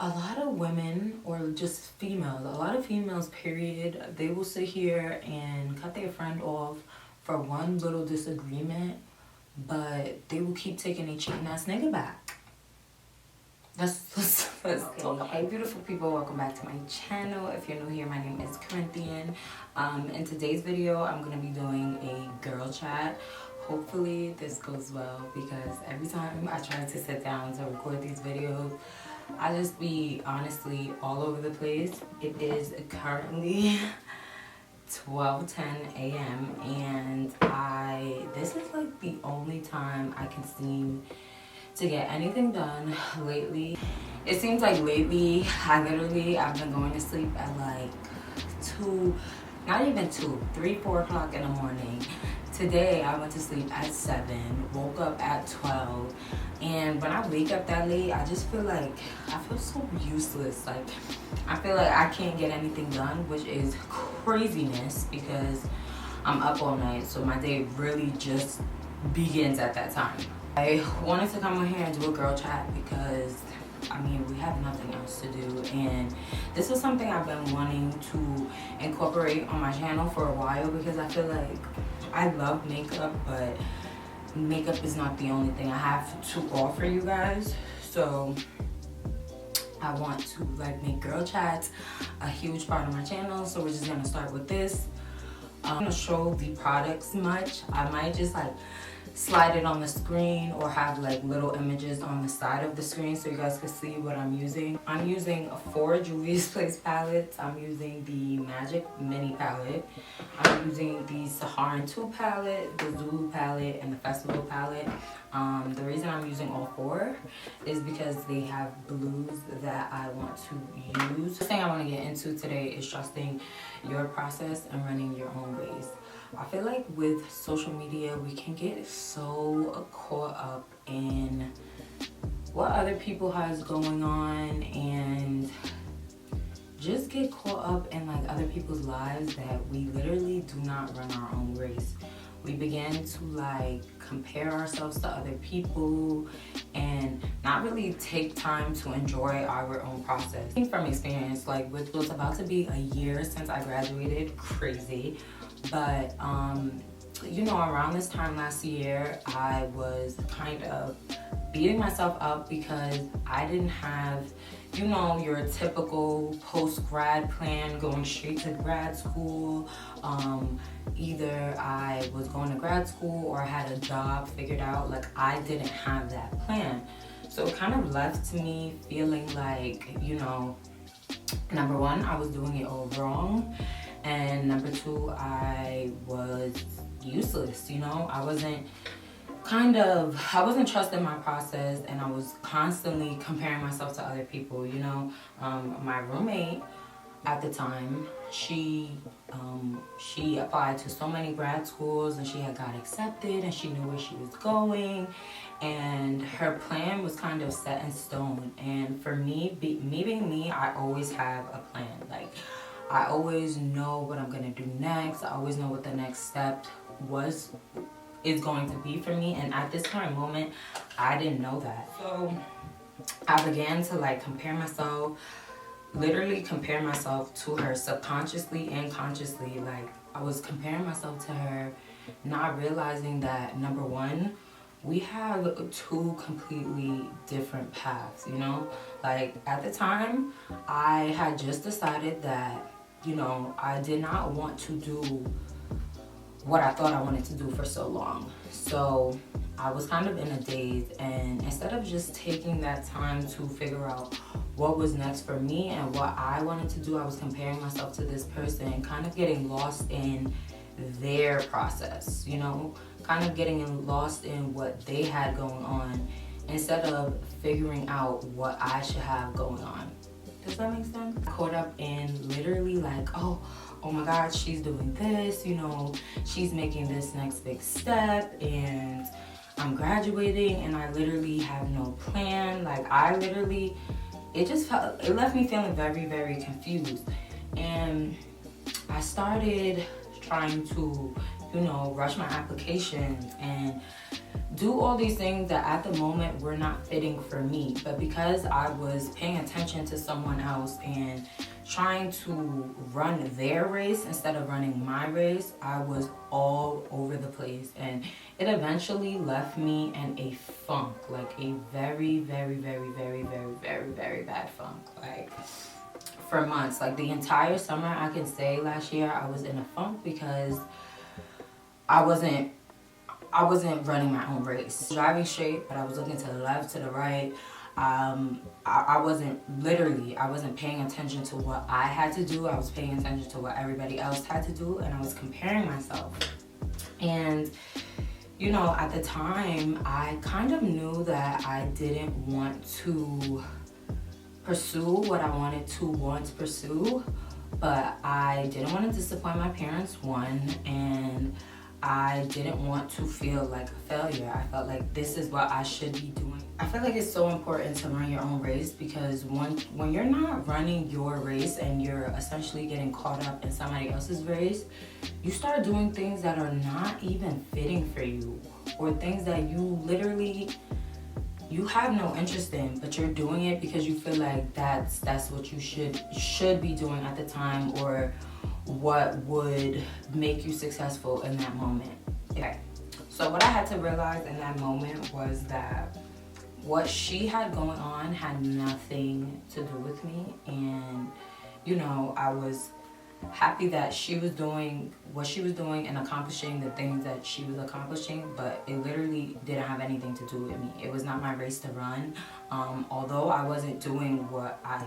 a lot of women, or just females, a lot of females period, they will sit here and cut their friend off for one little disagreement, but they will keep taking a cheating ass nigga back. Let's talk about. Hey beautiful people, welcome back to my channel. If you're new here, my name is Corinthian. In today's video, I'm gonna be doing a girl chat. Hopefully this goes well, because every time I try to sit down to record these videos, I just be honestly all over the place. It is currently 12:10 a.m. and this is like the only time I can seem to get anything done lately. It seems like lately I've been going to sleep at like 3, 4 o'clock in the morning. Today I went to sleep at 7, woke up at 12, and when I wake up that late, I just feel like I feel so useless. Like I feel like I can't get anything done, which is craziness because I'm up all night, so my day really just begins at that time. I wanted to come on here and do a girl chat because I mean, we have nothing else to do, and this is something I've been wanting to incorporate on my channel for a while, because I feel like I love makeup, but makeup is not the only thing I have to offer you guys. So I want to like make girl chats a huge part of my channel, so we're just gonna start with this. I'm gonna show the products much. I might just like slide it on the screen or have like little images on the side of the screen so you guys can see what I'm using. I'm using 4 Juvias Place palettes. I'm using the Magic Mini palette. I'm using the Saharan 2 palette, the Zulu palette, and the Festival palette. The reason I'm using all 4 is because they have blues that I want to use. The thing I want to get into today is trusting your process and running your own ways. I feel like with social media, we can get so caught up in what other people has going on and just get caught up in like other people's lives that we literally do not run our own race. We begin to like compare ourselves to other people and not really take time to enjoy our own process. From experience, like with what's about to be a year since I graduated, crazy. But you know, around this time last year, I was kind of beating myself up because I didn't have, you know, your typical post-grad plan, going straight to grad school. Either I was going to grad school or I had a job figured out. Like I didn't have that plan. So it kind of left me feeling like, you know, number one, I was doing it all wrong. And number 2, I was useless, you know? I wasn't trusting my process, and I was constantly comparing myself to other people, you know? My roommate at the time, she applied to so many grad schools and she had got accepted and she knew where she was going, and her plan was kind of set in stone. And for me, being me, I always have a plan. Like, I always know what I'm gonna do next. I always know what the next step is going to be for me. And at this current moment, I didn't know that. So I began to like literally compare myself to her subconsciously and consciously. Like I was comparing myself to her, not realizing that number one, we have 2 completely different paths, you know? Like at the time, I had just decided that, you know, I did not want to do what I thought I wanted to do for so long. So I was kind of in a daze, and instead of just taking that time to figure out what was next for me and what I wanted to do, I was comparing myself to this person and kind of getting lost in their process, you know, kind of getting lost in what they had going on instead of figuring out what I should have going on. Does that make sense? Caught up in literally like, oh my God, she's doing this, you know, she's making this next big step, and I'm graduating and I literally have no plan. Like it left me feeling very, very confused. And I started trying to you know, rush my applications and do all these things that at the moment were not fitting for me. But because I was paying attention to someone else and trying to run their race instead of running my race, I was all over the place, and it eventually left me in a funk, like a very, very, very, very, very, very, very bad funk, like for months. Like the entire summer, I can say last year I was in a funk because I wasn't running my own race. Driving straight, but I was looking to the left, to the right. I wasn't paying attention to what I had to do. I was paying attention to what everybody else had to do, and I was comparing myself. And, you know, at the time, I kind of knew that I didn't want to pursue what I wanted to pursue, but I didn't want to disappoint my parents, one, and I didn't want to feel like a failure. I felt like this is what I should be doing. I feel like it's so important to run your own race, because when you're not running your race and you're essentially getting caught up in somebody else's race, you start doing things that are not even fitting for you, or things that you have no interest in, but you're doing it because you feel like that's what you should be doing at the time, or what would make you successful in that moment. Okay, so what I had to realize in that moment was that what she had going on had nothing to do with me. And, you know, I was happy that she was doing what she was doing and accomplishing the things that she was accomplishing, but it literally didn't have anything to do with me. It was not my race to run. Although I wasn't doing what I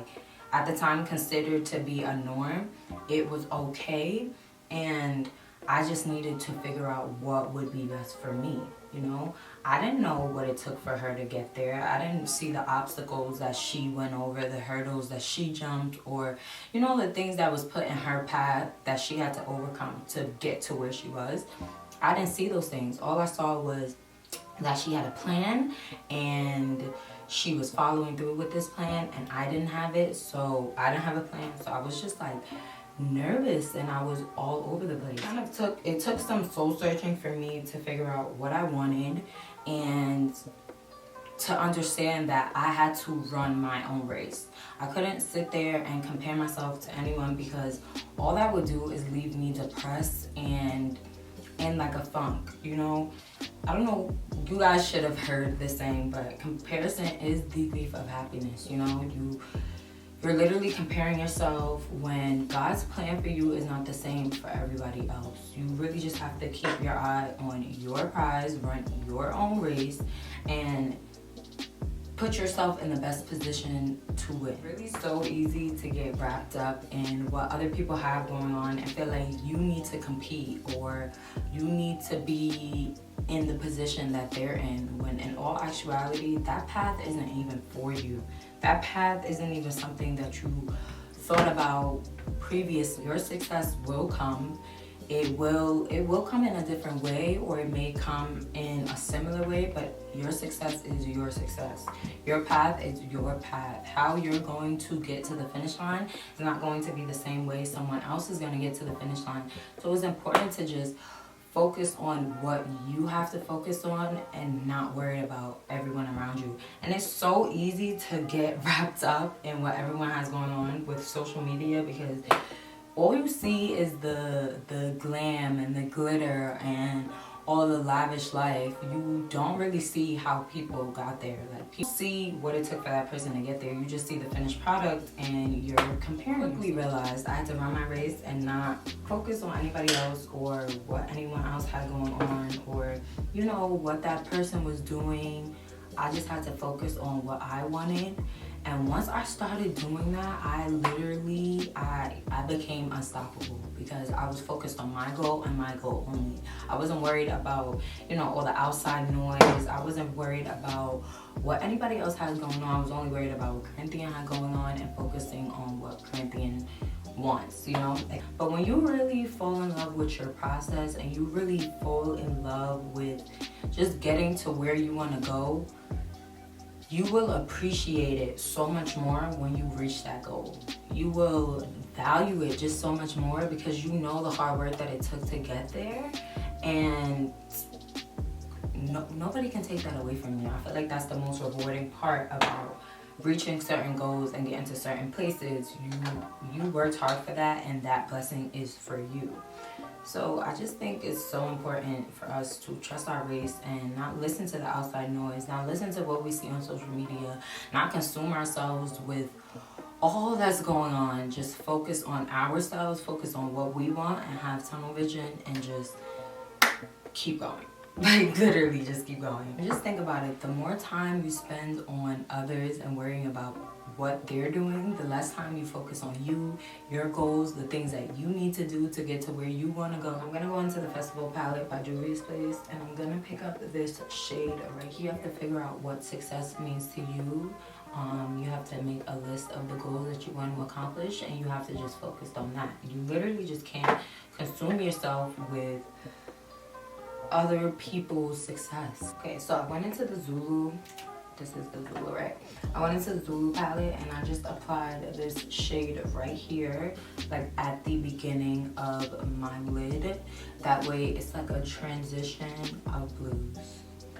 at the time considered to be a norm, it was okay, and I just needed to figure out what would be best for me, you know? I didn't know what it took for her to get there. I didn't see the obstacles that she went over, the hurdles that she jumped, or, you know, the things that was put in her path that she had to overcome to get to where she was. I didn't see those things. All I saw was that she had a plan, and she was following through with this plan, and I didn't have it, so I didn't have a plan. So I was just like nervous, and I was all over the place. It took some soul searching for me to figure out what I wanted, and to understand that I had to run my own race. I couldn't sit there and compare myself to anyone, because all that would do is leave me depressed and in like a funk, you know? I don't know, you guys should have heard this saying, but comparison is the thief of happiness, you know? You're literally comparing yourself when God's plan for you is not the same for everybody else. You really just have to keep your eye on your prize, run your own race, and put yourself in the best position to win. It's really so easy to get wrapped up in what other people have going on and feel like you need to compete, or you need to be in the position that they're in, when in all actuality, that path isn't even for you. That path isn't even something that you thought about previously. Your success will come. It will come in a different way, or it may come in a similar way, but your success is your success. Your path is your path. How you're going to get to the finish line is not going to be the same way someone else is going to get to the finish line. So it's important to just focus on what you have to focus on and not worry about everyone around you. And it's so easy to get wrapped up in what everyone has going on with social media, because all you see is the glam and the glitter and all the lavish life. You don't really see how people got there. Like, people see what it took for that person to get there. You just see the finished product, and you're comparing. I quickly realized I had to run my race and not focus on anybody else, or what anyone else had going on, or, you know, what that person was doing. I just had to focus on what I wanted. And once I started doing that, I became unstoppable, because I was focused on my goal and my goal only. I wasn't worried about, you know, all the outside noise. I wasn't worried about what anybody else had going on. I was only worried about what Corinthian had going on, and focusing on what Corinthian wants, you know? But when you really fall in love with your process, and you really fall in love with just getting to where you want to go, you will appreciate it so much more when you reach that goal. You will value it just so much more because you know the hard work that it took to get there, and nobody can take that away from you. I feel like that's the most rewarding part about reaching certain goals and getting to certain places. You worked hard for that, and that blessing is for you. So I just think it's so important for us to trust our race and not listen to the outside noise, not listen to what we see on social media, not consume ourselves with all that's going on. Just focus on ourselves, focus on what we want, and have tunnel vision, and just keep going. Like, literally just keep going. And just think about it. The more time you spend on others and worrying about what they're doing, the less time you focus on you, your goals, the things that you need to do to get to where you want to go. I'm going to go into the Festival Palette by Juvias Place, and I'm going to pick up this shade right here. You have to figure out what success means to you. You have to make a list of the goals that you want to accomplish, and you have to just focus on that. You literally just can't consume yourself with other people's success. Okay, so I went into the Zulu. This is the Zulu, right? I went into the Zulu palette and I just applied this shade right here, like at the beginning of my lid. That way it's like a transition of blues.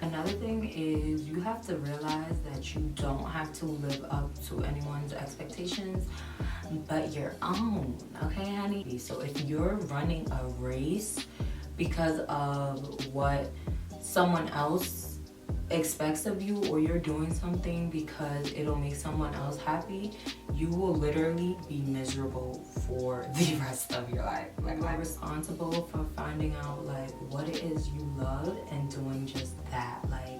Another thing is you have to realize that you don't have to live up to anyone's expectations but your own, okay, honey? So if you're running a race because of what someone else expects of you, or you're doing something because it'll make someone else happy, you will literally be miserable for the rest of your life. Like, I'm responsible for finding out like what it is you love and doing just that. Like,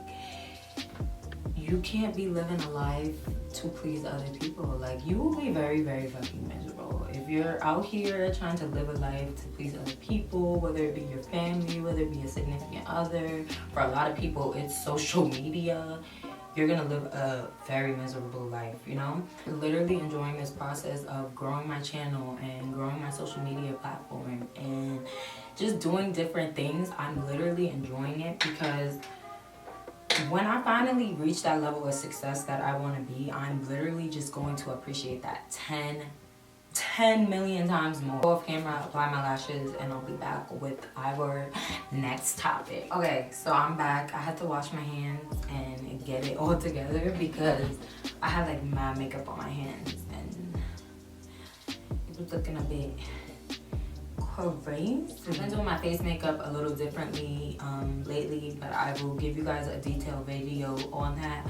you can't be living a life to please other people. Like, you will be very, very fucking miserable if you're out here trying to live a life to please other people, whether it be your family, whether it be a significant other. For a lot of people, it's social media. You're gonna live a very miserable life, you know? Literally enjoying this process of growing my channel and growing my social media platform and just doing different things. I'm literally enjoying it because when I finally reach that level of success that I want to be, I'm literally just going to appreciate that 10 million times more. Go off camera, apply my lashes, and I'll be back with our next topic. Okay, so I'm back. I had to wash my hands and get it all together because I had like mad makeup on my hands and it was looking a bit crazy. I've been doing my face makeup a little differently lately, but I will give you guys a detailed video on that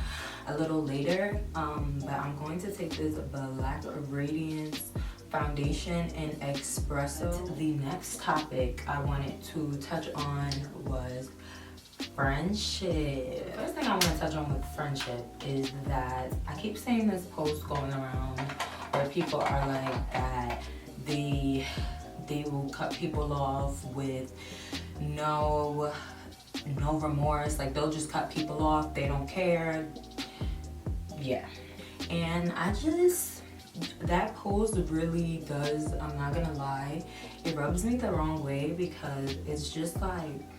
a little later. But I'm going to take this black Radiance foundation in Expresso. The next topic I wanted to touch on was friendship. First thing I want to touch on with friendship is that I keep seeing this post going around where people are like that they will cut people off with no remorse. Like, they'll just cut people off, they don't care. Yeah. And that post really does, I'm not gonna lie, it rubs me the wrong way because it's just like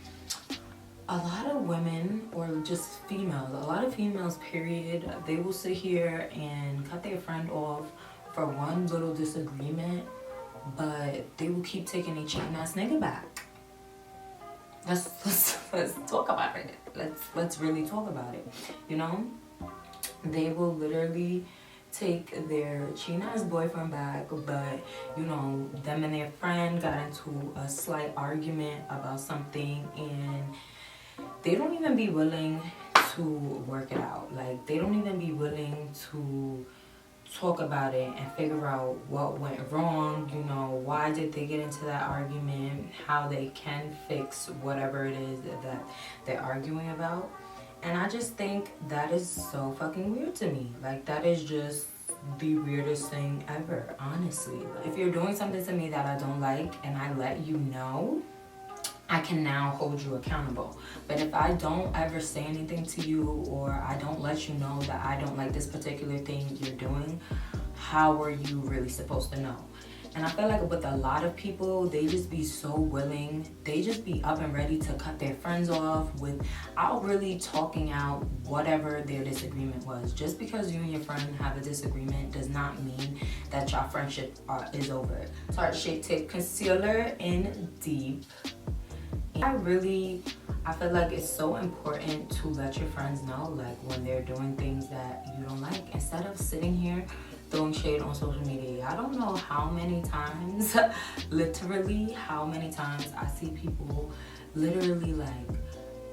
a lot of women, or just females, a lot of females period, they will sit here and cut their friend off for one little disagreement, but they will keep taking a cheating ass nigga back. Let's talk about it. Let's really talk about it. You know, they will literally take their cheating ass boyfriend back, but you know, them and their friend got into a slight argument about something, and they don't even be willing to work it out. Like, they don't even be willing to talk about it and figure out what went wrong, you know, why did they get into that argument, how they can fix whatever it is that they're arguing about. And I just think that is so fucking weird to me. Like, that is just the weirdest thing ever, honestly. If you're doing something to me that I don't like and I let you know, I can now hold you accountable. But if I don't ever say anything to you, or I don't let you know that I don't like this particular thing you're doing, how are you really supposed to know? And I feel like with a lot of people, they just be so willing. They just be up and ready to cut their friends off without really talking out whatever their disagreement was. Just because you and your friend have a disagreement does not mean that your friendship is over. Tarte Shape Tape Concealer in Deep. I feel like it's so important to let your friends know, like, when they're doing things that you don't like, instead of sitting here throwing shade on social media. I don't know how many times, literally how many times I see people literally like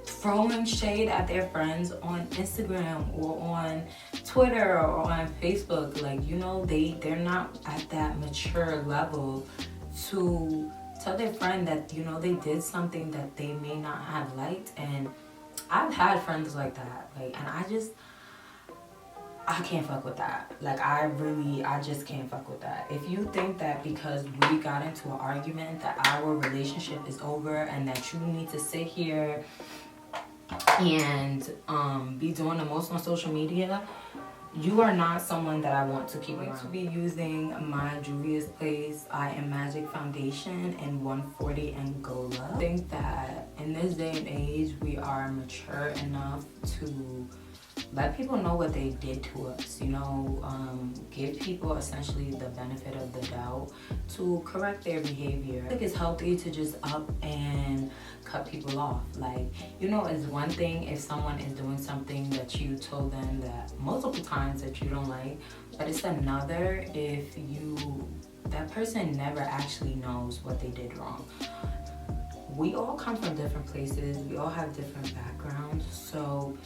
throwing shade at their friends on Instagram or on Twitter or on Facebook. Like, you know, they're not at that mature level to tell their friend that, you know, they did something that they may not have liked. And I've had friends like that, like, and I can't fuck with that. Like, I just can't fuck with that. If you think that because we got into an argument that our relationship is over and that you need to sit here and be doing the most on social media, you are not someone that I want to keep around. I'm going to be using my Juvias Place I Am Magic foundation in 140 Angola. I think that in this day and age, we are mature enough to let people know what they did to us, you know, give people essentially the benefit of the doubt to correct their behavior. I think it's healthy to just up and cut people off. Like, you know, it's one thing if someone is doing something that you told them that multiple times that you don't like, but it's another if that person never actually knows what they did wrong. We all come from different places, we all have different backgrounds, so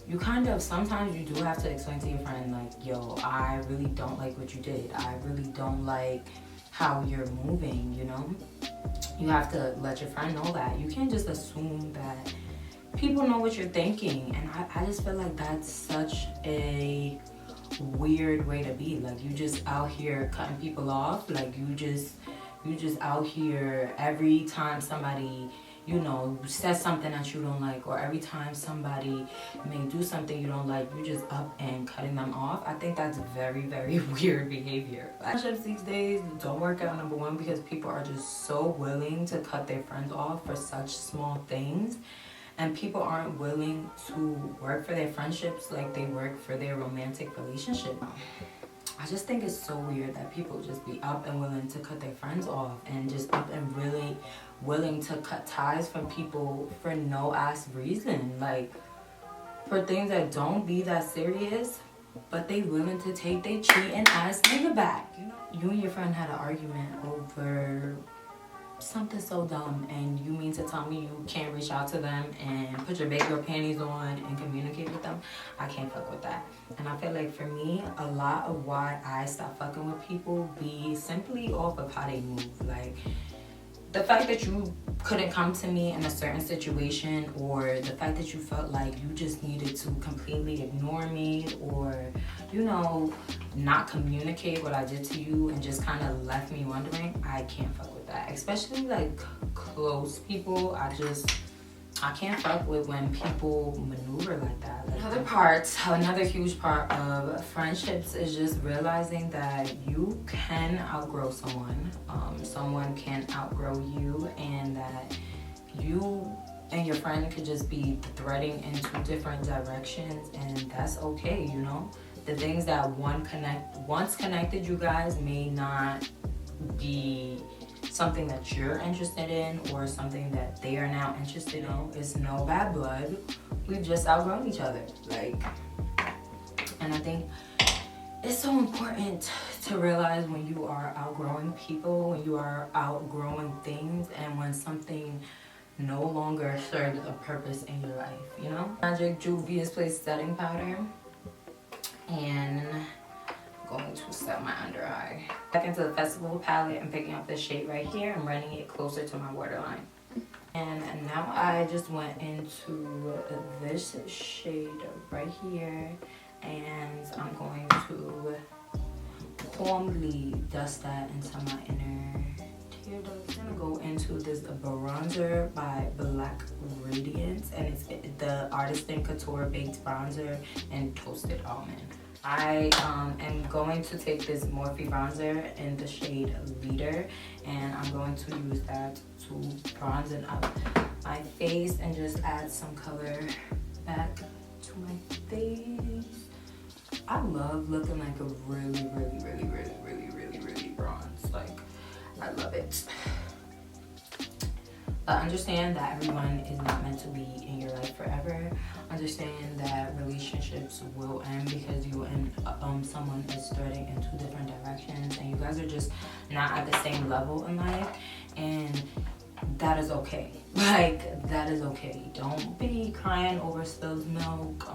you kind of, sometimes you do have to explain to your friend, like, yo, I really don't like what you did. I really don't like how you're moving, you know? You have to let your friend know that. You can't just assume that people know what you're thinking. And I just feel like that's such a weird way to be. Like, you just out here cutting people off. Like, you just out here every time somebody, you know, says something that you don't like, or every time somebody may do something you don't like, you just up and cutting them off. I think that's very, very weird behavior. Friendships these days don't work out, number one, because people are just so willing to cut their friends off for such small things. And people aren't willing to work for their friendships like they work for their romantic relationship. I just think it's so weird that people just be up and willing to cut their friends off and just up and really willing to cut ties from people for no ass reason. Like, for things that don't be that serious, but they willing to take their cheating ass nigga back. You know, you and your friend had an argument over something so dumb, and you mean to tell me you can't reach out to them and put your big girl panties on and communicate with them? I can't fuck with that. And I feel like for me, a lot of why I stop fucking with people be simply off of how they move. Like, the fact that you couldn't come to me in a certain situation, or the fact that you felt like you just needed to completely ignore me, or, you know, not communicate what I did to you and just kind of left me wondering, I can't fuck with that. Especially like close people, I can't fuck with when people maneuver like that. Like, another huge part of friendships is just realizing that you can outgrow someone. Someone can outgrow you, and that you and your friend could just be threading into different directions, and that's okay, you know? The things that once connected you guys may not be something that you're interested in or something that they are now interested in. It's no bad blood. We've just outgrown each other. Like, and I think it's so important to realize when you are outgrowing people, when you are outgrowing things, and when something no longer serves a purpose in your life, you know? Magic Juvias Place setting powder, and going to set my under eye. Back into the Festival palette and picking up this shade right here and running it closer to my waterline. And now I just went into this shade right here, and I'm going to calmly dust that into my inner tear duct. I'm gonna go into this bronzer by Black Radiance, and it's the Artist in Couture Baked Bronzer and Toasted Almond. I am going to take this Morphe bronzer in the shade Leader, and I'm going to use that to bronzen up my face and just add some color back to my face. I love looking like a really bronze. Like, I love it. But understand that everyone is not meant to be in your life forever. Understand that relationships will end because you and someone is threading in two different directions, and you guys are just not at the same level in life, and that is okay. Like, that is okay. Don't be crying over spilled milk.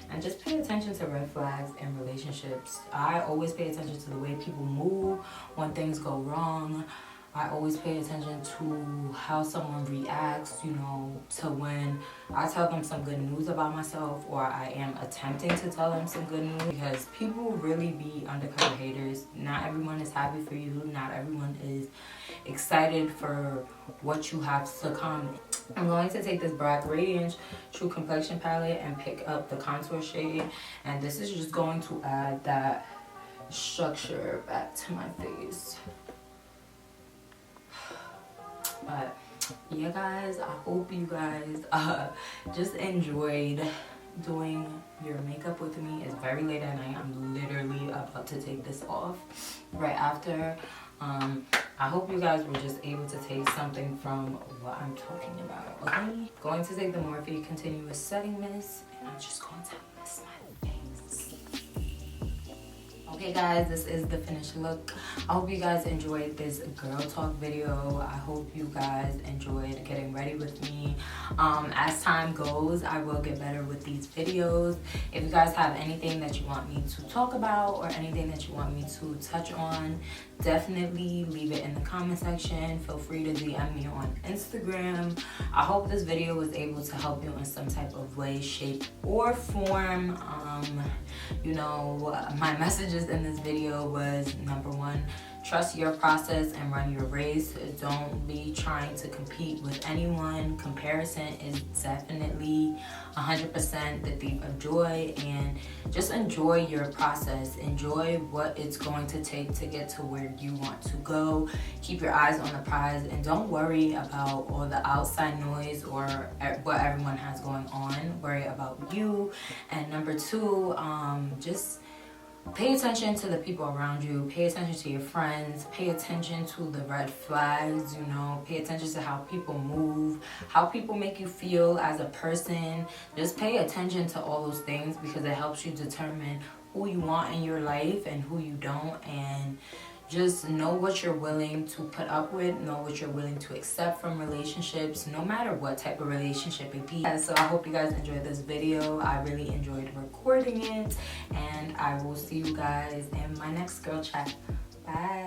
And just pay attention to red flags in relationships. I always pay attention to the way people move when things go wrong. I always pay attention to how someone reacts, you know, to when I tell them some good news about myself, or I am attempting to tell them some good news, because people really be undercover haters. Not everyone is happy for you. Not everyone is excited for what you have to come. I'm going to take this black Radiance True Complexion palette and pick up the contour shade, and this is just going to add that structure back to my face. But yeah, guys, I hope you guys just enjoyed doing your makeup with me. It's very late at night. I'm literally about to take this off right after. I hope you guys were just able to take something from what I'm talking about, okay? Going to take the Morphe Continuous Setting Mist, and I'm just going to mist my face. Okay guys, this is the finished look. I hope you guys enjoyed this girl talk video. I hope you guys enjoyed getting ready with me. As time goes, I will get better with these videos. If you guys have anything that you want me to talk about or anything that you want me to touch on, definitely leave it in the comment section. Feel free to DM me on Instagram. I hope this video was able to help you in some type of way, shape, or form. You know, my messages in this video was, number one, trust your process and run your race. Don't be trying to compete with anyone. Comparison is definitely 100% the thief of joy, and just enjoy your process. Enjoy what it's going to take to get to where you want to go. Keep your eyes on the prize, and don't worry about all the outside noise or what everyone has going on. Worry about you. And number two, just pay attention to the people around you. Pay attention to your friends. Pay attention to the red flags, you know. Pay attention to how people move, how people make you feel as a person. Just pay attention to all those things, because it helps you determine who you want in your life and who you don't. And just know what you're willing to put up with. Know what you're willing to accept from relationships, no matter what type of relationship it be. So I hope you guys enjoyed this video. I really enjoyed recording it, and I will see you guys in my next girl chat. Bye.